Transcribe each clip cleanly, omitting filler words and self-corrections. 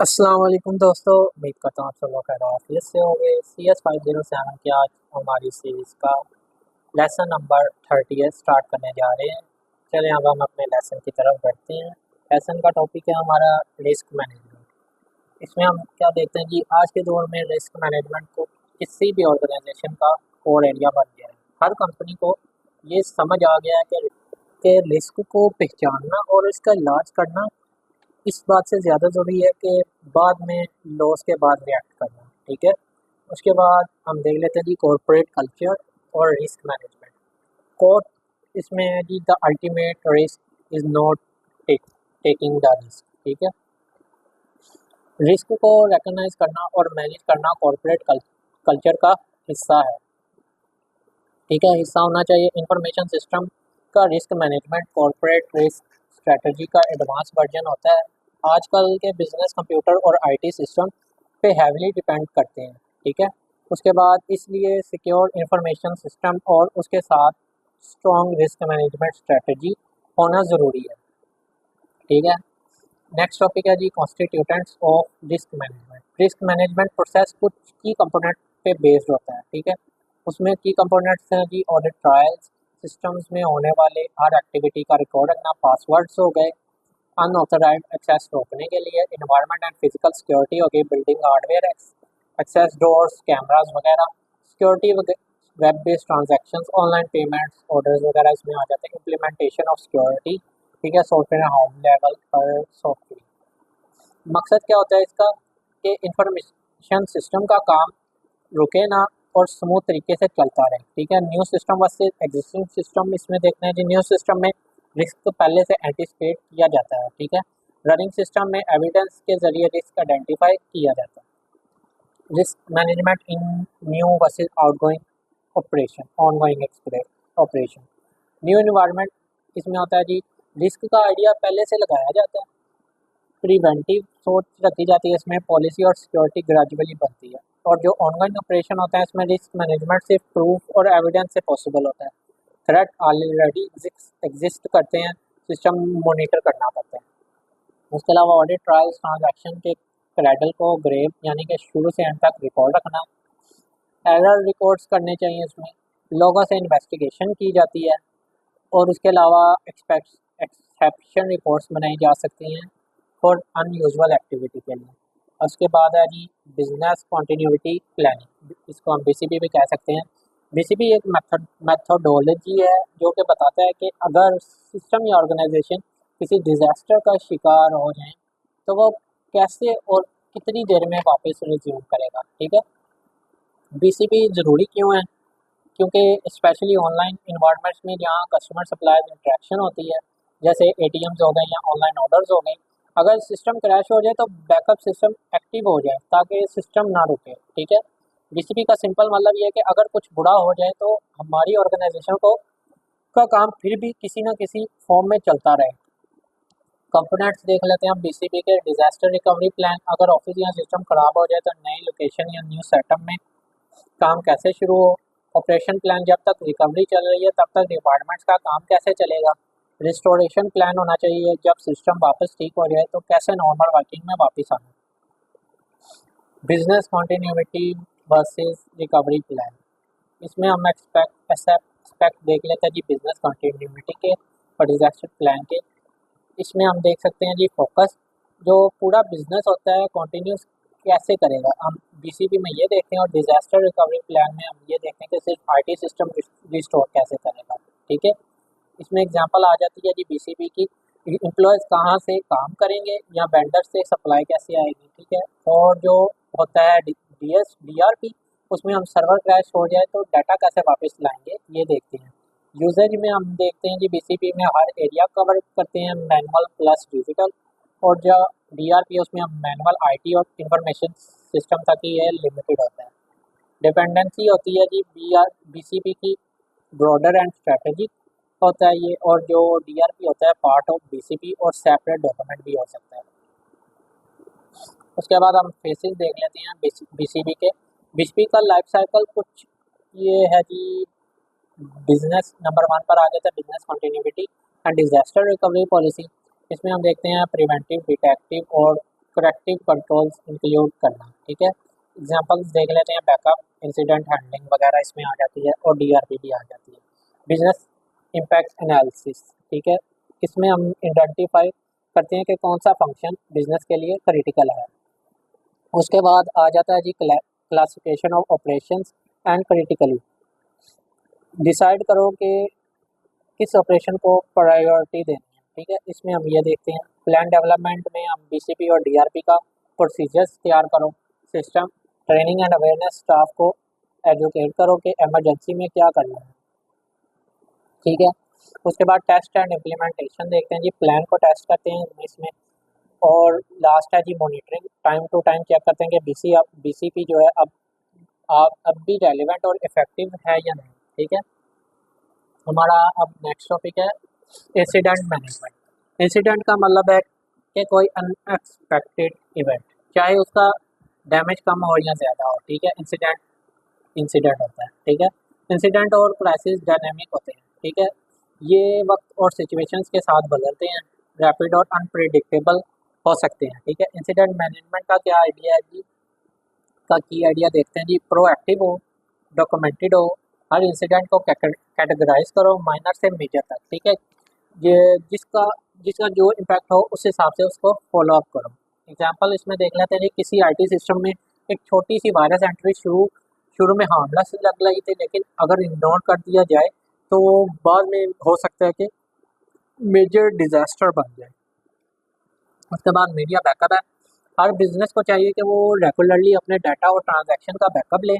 अस्सलाम वालेकुम दोस्तों, उम्मीद करता हूँ आप सब लोग खैरियत से होंगे। CS 507 की आज हमारी सीरीज़ का लेसन नंबर 30 स्टार्ट करने जा रहे हैं। चलिए अब हम अपने लेसन की तरफ बढ़ते हैं। लेसन का टॉपिक है हमारा रिस्क मैनेजमेंट। इसमें हम क्या देखते हैं कि आज के दौर में रिस्क मैनेजमेंट को किसी भी ऑर्गेनाइजेशन का कोर एरिया बन गया है। हर कंपनी को ये समझ आ गया है कि रिस्क को पहचानना और इसका इलाज करना इस बात से ज़्यादा ज़रूरी है कि बाद में लॉस के बाद रिएक्ट करना। ठीक है, उसके बाद हम देख लेते हैं जी कॉर्पोरेट कल्चर और रिस्क मैनेजमेंट। कोर्ट इसमें है जी the ultimate risk is not taking the risk. ठीक है, रिस्क को रिकॉग्नाइज करना और मैनेज करना कॉर्पोरेट कल्चर का हिस्सा है। ठीक है, हिस्सा होना चाहिए। इंफॉर्मेशन सिस्टम का risk management corporate risk strategy का एडवांस वर्जन होता है। आजकल के बिजनेस कंप्यूटर और आईटी सिस्टम पे हैविली डिपेंड करते हैं। ठीक है, उसके बाद इसलिए सिक्योर इंफॉर्मेशन सिस्टम और उसके साथ स्ट्रॉन्ग रिस्क मैनेजमेंट स्ट्रेटजी होना ज़रूरी है। ठीक है, नेक्स्ट टॉपिक है जी constituents of risk management. Risk management process कुछ की कंपोनेंट पे बेस्ड होता है। ठीक है, उसमें की कंपोनेंट्स हैं जी ऑडिट ट्रायल्स, सिस्टम्स में होने वाले हर एक्टिविटी का रिकॉर्ड रखना, पासवर्ड्स हो गए, अनऑथराइज्ड एक्सेस रोकने के लिए, इन्वायरमेंट एंड फिजिकल सिक्योरिटी हो गई, building hardware access doors, cameras वगैरह, security, web based transactions, online payments, orders वगैरह इसमें आ जाते हैं। इम्प्लीमेंटेशन ऑफ सिक्योरिटी, ठीक है, सॉफ्टवेयर हाई लेवल पर सॉफ्टवेयर। मकसद क्या होता है इसका कि इंफॉर्मेशन सिस्टम का काम रुके ना और स्मूथ तरीके से चलता रहे। ठीक है, new system versus existing system इसमें देखना है जी। न्यू सिस्टम में रिस्क तो पहले से एंटिसिपेट किया जाता है। ठीक है, रनिंग सिस्टम में एविडेंस के जरिए रिस्क आइडेंटिफाई किया जाता है। Risk management in new versus outgoing operation, ongoing operation. New environment इसमें होता है जी, रिस्क का आइडिया पहले से लगाया जाता है, प्रिवेंटिव सोच रखी जाती है, इसमें पॉलिसी और सिक्योरिटी ग्रेजुअली बनती है। और जो ऑनलाइन ऑपरेशन होता है इसमें रिस्क मैनेजमेंट सिर्फ प्रूफ और एविडेंस से पॉसिबल होता है। थ्रेट ऑलरेडी एग्जिस्ट करते हैं, सिस्टम मॉनिटर करना पड़ता है। उसके अलावा ऑडिट ट्रायल्स ट्रांजैक्शन के क्रेडल को ग्रेव यानी कि शुरू से एंड तक रिकॉर्ड रखना, एरर रिकॉर्ड्स करने चाहिए इसमें, लोगों से इन्वेस्टिगेशन की जाती है। और उसके अलावा एक्सेप्शन रिपोर्ट्स बनाई जा सकती हैं फॉर अनयूजुअल एक्टिविटी के लिए। उसके बाद है जी बिजनेस कॉन्टिन्यूटी प्लानिंग, इसको हम बीसीपी भी कह सकते हैं। बीसीपी एक मेथोडोलॉजी है जो कि बताता है कि अगर सिस्टम या ऑर्गेनाइजेशन किसी डिजास्टर का शिकार हो जाए तो वो कैसे और कितनी देर में वापस रिज्यूम करेगा। ठीक है, बीसीपी ज़रूरी क्यों है? क्योंकि स्पेशली ऑनलाइन इन्वायरमेंट्स में जहाँ कस्टमर सप्लायर इंटरेक्शन होती है, जैसे एटीएम्स हो गए या ऑनलाइन ऑर्डर्स हो गए, अगर सिस्टम क्रैश हो जाए तो बैकअप सिस्टम एक्टिव हो जाए ताकि सिस्टम ना रुके। ठीक है, बीसीपी का सिंपल मतलब ये है कि अगर कुछ बुरा हो जाए तो हमारी ऑर्गेनाइजेशन को का काम फिर भी किसी ना किसी फॉर्म में चलता रहे। कंपोनेंट्स देख लेते हैं हम बीसीपी के। डिजास्टर रिकवरी प्लान, अगर ऑफिस या सिस्टम खराब हो जाए तो नई लोकेशन या न्यू सेटअप में काम कैसे शुरू हो। ऑपरेशन प्लान, जब तक रिकवरी चल रही है तब तक डिपार्टमेंट्स का काम कैसे चलेगा। रिस्टोरेशन प्लान होना चाहिए, जब सिस्टम वापस ठीक हो जाए तो कैसे नॉर्मल वर्किंग में वापस आना। Business continuity versus recovery plan, इसमें हम एक्सपेक्ट देख लेते हैं जी बिजनेस कॉन्टिन्यूटी के और डिजास्टर प्लान के। इसमें हम देख सकते हैं जी फोकस, जो पूरा बिजनेस होता है कंटिन्यूस कैसे करेगा, हम बीसीपी में ये देखते हैं। और डिजास्टर रिकवरी प्लान में हम ये देखते हैं कि सिर्फ आईटी सिस्टम रिस्टोर कैसे करेगा। ठीक है, इसमें एग्जांपल आ जाती है जी बीसीपी की, एम्प्लॉयज़ कहाँ से काम करेंगे या वेंडर से सप्लाई कैसे आएगी। ठीक है, और जो होता है डीआरपी, उसमें हम सर्वर क्रैश हो जाए तो डाटा कैसे वापस लाएंगे ये देखते हैं। यूजेज में हम देखते हैं कि बीसीपी में हर एरिया कवर करते हैं, मैनुअल प्लस डिजिटल। और जो डीआरपी उसमें हम मैनुअल आईटी और इंफॉर्मेशन सिस्टम तक ही ये लिमिटेड होता है। डिपेंडेंसी होती है जी बीसीपी की, ब्रॉडर एंड स्ट्रेटेजिक होता है ये। और जो डीआरपी होता है पार्ट ऑफ बीसीपी और सेपरेट डॉक्यूमेंट भी हो सकता है। उसके बाद हम फेसेस देख लेते हैं बीसीपी के। बीसीपी का लाइफ साइकिल कुछ ये है जी। बिजनेस नंबर 1 पर आ जाता है business continuity and disaster recovery policy. इसमें हम देखते हैं प्रिवेंटिव, डिटेक्टिव और करेक्टिव कंट्रोल्स इंक्लूड करना। ठीक है, एग्जांपल्स देख लेते हैं। बैकअप, इंसिडेंट हैंडलिंग वगैरह इसमें आ जाती है और डीआरपी भी आ जाती है। बिजनेस इम्पैक्ट एनालिसिस, ठीक है, इसमें हम आइडेंटिफाई करते हैं कि कौन सा फंक्शन बिजनेस के लिए क्रिटिकल है। उसके बाद आ जाता है जी classification of operations and critically. Decide करो कि किस ऑपरेशन को प्रायोरिटी देनी है। ठीक है, इसमें हम ये देखते हैं। प्लान डेवलपमेंट में हम बीसीपी और डीआरपी का प्रोसीजर्स तैयार करो। System training and awareness, staff को एजुकेट करो कि इमरजेंसी में क्या करना है। ठीक है, उसके बाद टेस्ट एंड इम्प्लीमेंटेशन देखते हैं जी। प्लान को टेस्ट करते हैं इसमें। और लास्ट है जी monitoring, time to time check करते हैं कि बीसीपी जो है अब भी रेलिवेंट और इफेक्टिव है या नहीं। ठीक है, हमारा अब नेक्स्ट टॉपिक है इंसिडेंट मैनेजमेंट। इंसिडेंट का मतलब है कि कोई अनएक्सपेक्टेड इवेंट, चाहे उसका डैमेज कम हो या ज़्यादा हो। ठीक है, इंसिडेंट इंसिडेंट होता है। ठीक है, इंसिडेंट और क्राइसिस डायनेमिक होते हैं। ठीक है, ये वक्त और सिचुएशंस के साथ बदलते हैं, रैपिड और अनप्रिडिक्टेबल हो सकते हैं। ठीक है, इंसिडेंट मैनेजमेंट का क्या आइडिया है जी, का की आइडिया देखते हैं जी। प्रोएक्टिव हो, डॉक्यूमेंटेड हो, हर इंसिडेंट को कैटेगराइज करो माइनर से मेजर तक। ठीक है, ये जिसका जिसका जो इम्पैक्ट हो उस हिसाब से उसको फॉलो अप करो। एग्जांपल इसमें देख लेते हैं जी। किसी आईटी सिस्टम में एक छोटी सी वायरस एंट्री शुरू शुरू में हार्मलेस लग रही थी, लेकिन अगर इग्नोर कर दिया जाए तो बाद में हो सकता है कि मेजर डिजास्टर बन जाए। उसके बाद मीडिया बैकअप है। हर बिजनेस को चाहिए कि वो रेगुलरली अपने डाटा और ट्रांजैक्शन का बैकअप ले।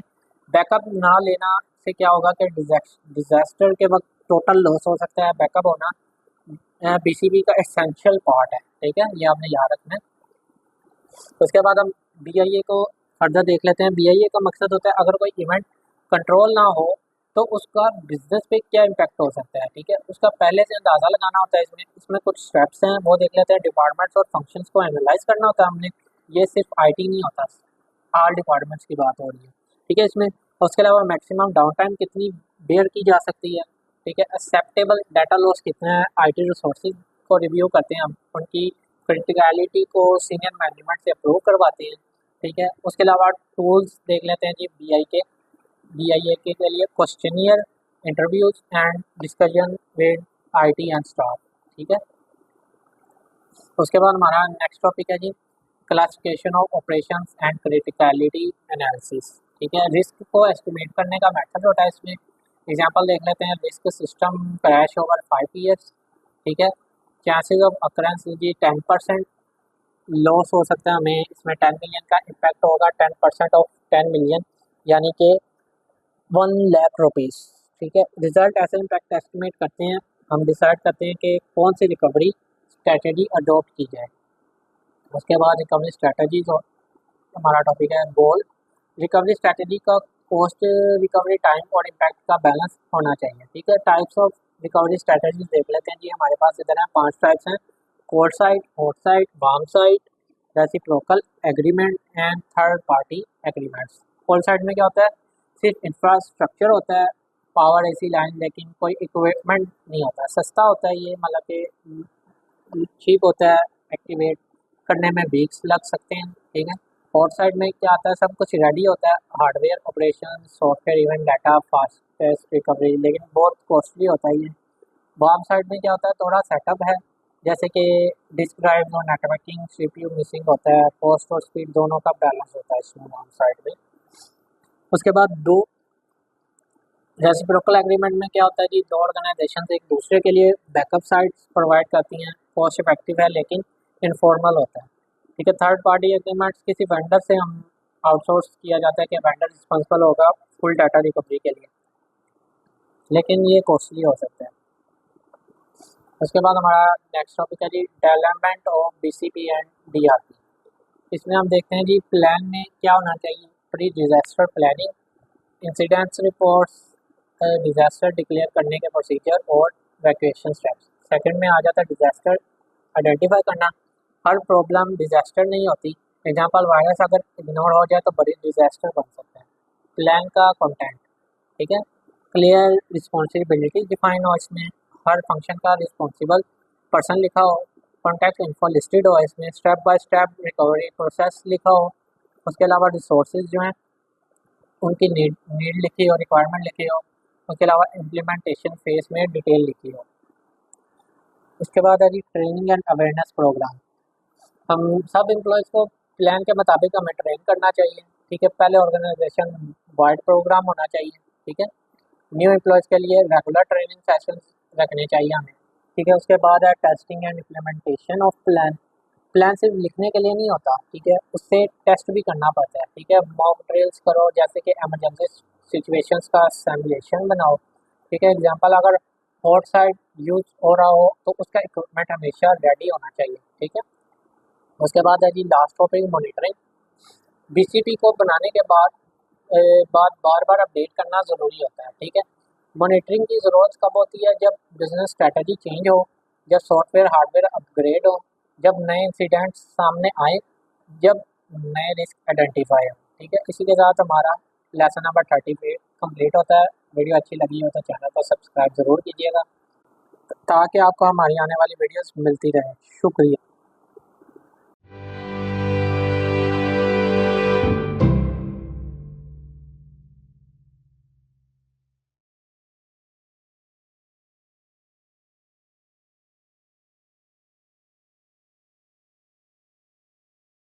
बैकअप ना लेना से क्या होगा कि डिजास्टर के वक्त टोटल लॉस हो सकता है। बैकअप होना बीसीबी का एसेंशियल पार्ट है। ठीक है, ये आपने याद रखना है। उसके बाद हम बीआईए को फर्दर देख लेते हैं। बीआईए का मकसद होता है अगर कोई इवेंट कंट्रोल ना हो तो उसका बिजनेस पे क्या इम्पैक्ट हो सकता है। ठीक है, उसका पहले से अंदाज़ा लगाना होता है। इसमें इसमें कुछ स्टेप्स हैं, वो देख लेते हैं। डिपार्टमेंट्स और फंक्शंस को एनालाइज करना होता है हमने। ये सिर्फ आईटी नहीं होता, आल डिपार्टमेंट्स की बात हो रही है। ठीक है, इसमें उसके अलावा मैक्सिमम डाउन टाइम कितनी बेयर की जा सकती है। ठीक है, एक्सेप्टेबल डाटा लॉस कितना है। आईटी रिसोर्सेज को रिव्यू करते हैं हम, उनकी क्रिटिकलिटी को सीनियर मैनेजमेंट से अप्रूव करवाते हैं। ठीक है, उसके अलावा टूल्स देख लेते हैं जी। बीआईए के लिए questionnaire, interviews and discussion with IT and staff. ठीक है, उसके बाद हमारा नेक्स्ट टॉपिक है जी classification of operations and criticality analysis. ठीक है, रिस्क को एस्टिमेट करने का मेथड होता है इसमें। एग्जांपल देख लेते हैं। Risk system crash over 5 years. ठीक है, चांसेस ऑफ अकरेंस जी 10% लॉस हो सकता है हमें। इसमें 10 मिलियन का इम्पैक्ट होगा। 10% ऑफ 10 मिलियन यानी कि 1 लाख रुपीज़। ठीक है, रिजल्ट ऐसे इम्पैक्ट एस्टिमेट करते हैं हम। डिसाइड करते हैं कि कौन सी रिकवरी स्ट्रैटेजी अडॉप्ट की जाए। उसके बाद रिकवरी स्ट्रैटेजीज और हमारा टॉपिक है गोल। रिकवरी स्ट्रैटेजी का कॉस्ट, रिकवरी टाइम और इम्पैक्ट का बैलेंस होना चाहिए। ठीक है, टाइप्स ऑफ रिकवरी स्ट्रैटेजीज देख लेते हैं जी। हमारे पास इधर है 5 टाइप्स हैं। Cold site, hot site, warm site, reciprocal agreement and third party agreements. Cold site में क्या होता है, सिर्फ इंफ्रास्ट्रक्चर होता है, पावर एसी लाइन, लेकिन कोई इक्विपमेंट नहीं होता। सस्ता होता है ये, मतलब कि चीप होता है, एक्टिवेट करने में वीक्स लग सकते हैं। ठीक है, हॉट साइड में क्या आता है, सब कुछ रेडी होता है, hardware, operation, software, event data, fastest recovery, लेकिन बहुत कॉस्टली होता है ये। वार्म साइड में क्या होता है, थोड़ा सेटअप है, जैसे कि डिस्क ड्राइव और नेटवर्किंग, सीपीयू मिसिंग होता है, कॉस्ट और स्पीड दोनों का बैलेंस होता है इसमें वार्म साइड में। उसके बाद दो रेसिप्रोकल एग्रीमेंट में क्या होता है जी, दो ऑर्गेनाइजेशन एक दूसरे के लिए बैकअप साइट्स प्रोवाइड करती हैं। कॉस्ट इफेक्टिव है लेकिन इनफॉर्मल होता है। ठीक है, थर्ड पार्टी एग्रीमेंट्स किसी वेंडर से हम आउटसोर्स किया जाता है कि वेंडर रिस्पॉन्सिबल होगा फुल डाटा रिकवरी के लिए, लेकिन ये कॉस्टली हो सकता है। उसके बाद हमारा नेक्स्ट टॉपिक है जी development of BCP and DRP. इसमें हम देखते हैं जी प्लान में क्या होना चाहिए। Pre disaster planning, incidents reports, disaster declare करने के प्रोसीजर और वैक्यूएशन स्टेप्स। सेकंड में आ जाता है डिजास्टर आइडेंटिफाई करना। हर प्रॉब्लम डिजास्टर नहीं होती। एग्जांपल, वायरस अगर इग्नोर हो जाए तो बड़ी डिजास्टर बन सकता है। प्लान का कंटेंट, ठीक है, क्लियर रिस्पॉन्सिबिलिटी डिफाइन हो, इसमें हर फंक्शन का रिस्पॉन्सिबल पर्सन लिखा हो। कॉन्टैक्ट इन्फो लिस्टेड हो, इसमें step by step recovery process लिखा हो। उसके अलावा रिसोर्सेज जो हैं उनकी नीड लिखी हो, रिक्वायरमेंट लिखी हो। उसके अलावा इम्प्लीमेंटेशन फेज में डिटेल लिखी हो। उसके बाद है जी ट्रेनिंग एंड अवेयरनेस प्रोग्राम। हम सब एम्प्लॉयज़ को प्लान के मुताबिक हमें ट्रेन करना चाहिए, ठीक है। पहले ऑर्गेनाइजेशन वाइड प्रोग्राम होना चाहिए, ठीक है। न्यू एम्प्लॉयज़ के लिए रेगुलर ट्रेनिंग सेशंस रखने चाहिए हमें, ठीक है। उसके बाद है testing and implementation of plan. Plan सिर्फ लिखने के लिए नहीं होता, ठीक है, उससे टेस्ट भी करना पड़ता है, ठीक है। मॉक ड्रिल्स करो, जैसे कि इमरजेंसी सिचुएशंस का सिमुलेशन बनाओ, ठीक है। एग्जांपल अगर हॉट साइड यूज हो रहा हो तो उसका इक्विपमेंट हमेशा रेडी होना चाहिए, ठीक है। उसके बाद है जी लास्ट टॉपिक मॉनिटरिंग। बीसीपी को बनाने के बाद बार बार अपडेट करना ज़रूरी होता है, ठीक है। मॉनिटरिंग की ज़रूरत कब होती है? जब बिजनेस स्ट्रेटजी चेंज हो, जब सॉफ्टवेयर हार्डवेयर अपग्रेड हो, जब नए इंसिडेंट्स सामने आए, जब नए रिस्क आइडेंटिफाई हो, ठीक है। इसी के साथ हमारा लेसन नंबर 38 कंप्लीट होता है। वीडियो अच्छी लगी हो तो चैनल को सब्सक्राइब ज़रूर कीजिएगा ताकि आपको हमारी आने वाली वीडियोस मिलती रहे। शुक्रिया।